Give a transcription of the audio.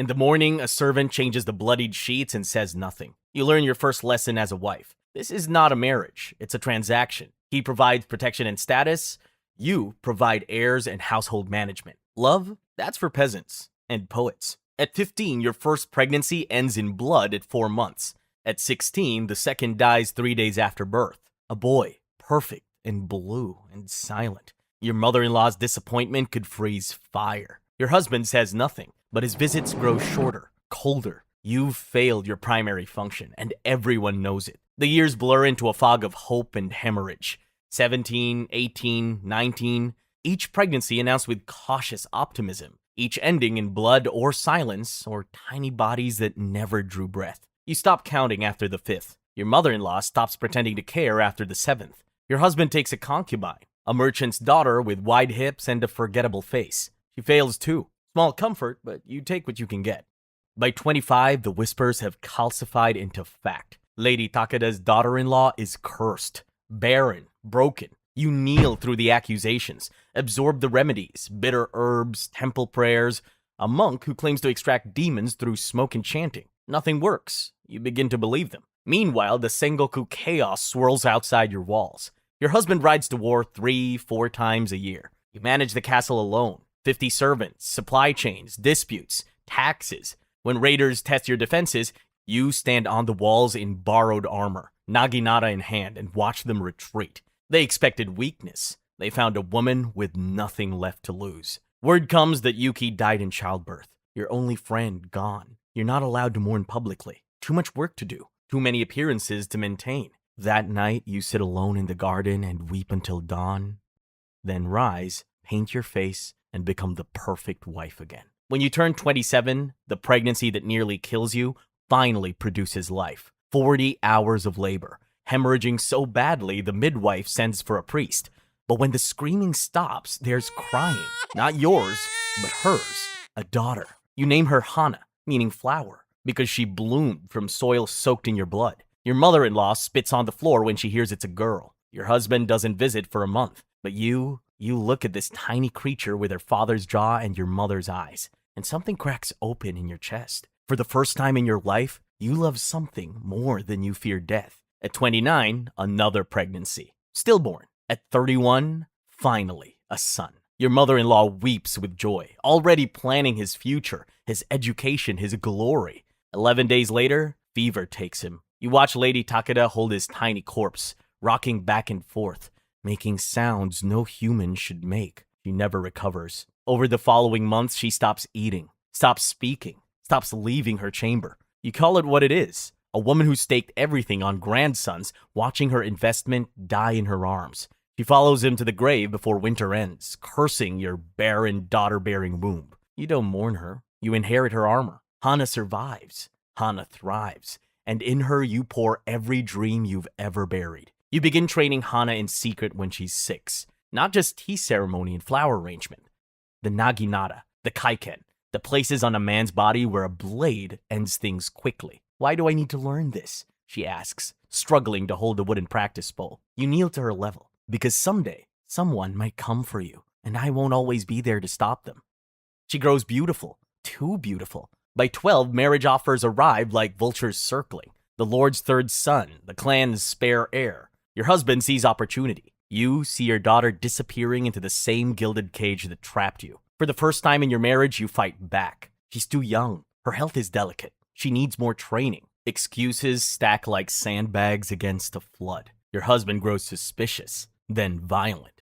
In the morning, a servant changes the bloodied sheets and says nothing. You learn your first lesson as a wife. This is not a marriage, it's a transaction. He provides protection and status. You provide heirs and household management. Love? That's for peasants and poets. At 15, your first pregnancy ends in blood at 4 months. At 16, the second dies 3 days after birth. A boy, perfect and blue and silent. Your mother-in-law's disappointment could freeze fire. Your husband says nothing, but his visits grow shorter, colder. You've failed your primary function, and everyone knows it. The years blur into a fog of hope and hemorrhage. 17, 18, 19. Each pregnancy announced with cautious optimism. Each ending in blood or silence or tiny bodies that never drew breath. You stop counting after the 5th. Your mother-in-law stops pretending to care after the 7th. Your husband takes a concubine, a merchant's daughter with wide hips and a forgettable face. She fails too. Small comfort, but you take what you can get. By 25, the whispers have calcified into fact. Lady Takeda's daughter-in-law is cursed, barren, broken. You kneel through the accusations, absorb the remedies, bitter herbs, temple prayers, a monk who claims to extract demons through smoke and chanting. Nothing works. You begin to believe them. Meanwhile, the Sengoku chaos swirls outside your walls. Your husband rides to war 3-4 times a year. You manage the castle alone. 50 servants, supply chains, disputes, taxes. When raiders test your defenses, you stand on the walls in borrowed armor, naginata in hand, and watch them retreat. They expected weakness. They found a woman with nothing left to lose. Word comes that Yuki died in childbirth. Your only friend gone. You're not allowed to mourn publicly. Too much work to do. Too many appearances to maintain. That night, you sit alone in the garden and weep until dawn. Then rise, paint your face, and become the perfect wife again. When you turn 27, the pregnancy that nearly kills you finally produces life. 40 hours of labor, hemorrhaging so badly the midwife sends for a priest. But when the screaming stops, there's crying. Not yours, but hers. A daughter. You name her Hana, meaning flower, because she bloomed from soil soaked in your blood. Your mother-in-law spits on the floor when she hears it's a girl. Your husband doesn't visit for a month. But you look at this tiny creature with her father's jaw and your mother's eyes, and something cracks open in your chest. For the first time in your life, you love something more than you fear death. At 29, another pregnancy. Stillborn. At 31, finally, a son. Your mother-in-law weeps with joy, already planning his future, his education, his glory. 11 days later, fever takes him. You watch Lady Takeda hold his tiny corpse, rocking back and forth, making sounds no human should make. She never recovers. Over the following months, she stops eating, stops speaking, stops leaving her chamber. You call it what it is. A woman who staked everything on grandsons, watching her investment die in her arms. She follows him to the grave before winter ends, cursing your barren, daughter-bearing womb. You don't mourn her. You inherit her armor. Hana survives. Hana thrives. And in her, you pour every dream you've ever buried. You begin training Hana in secret when she's 6. Not just tea ceremony and flower arrangement. The naginata, the kaiken, the places on a man's body where a blade ends things quickly. Why do I need to learn this? She asks, struggling to hold a wooden practice bowl. You kneel to her level, because someday, someone might come for you, and I won't always be there to stop them. She grows beautiful, too beautiful. By 12, marriage offers arrive like vultures circling. The Lord's third son, the clan's spare heir. Your husband sees opportunity. You see your daughter disappearing into the same gilded cage that trapped you. For the first time in your marriage, you fight back. She's too young. Her health is delicate. She needs more training. Excuses stack like sandbags against a flood. Your husband grows suspicious, then violent.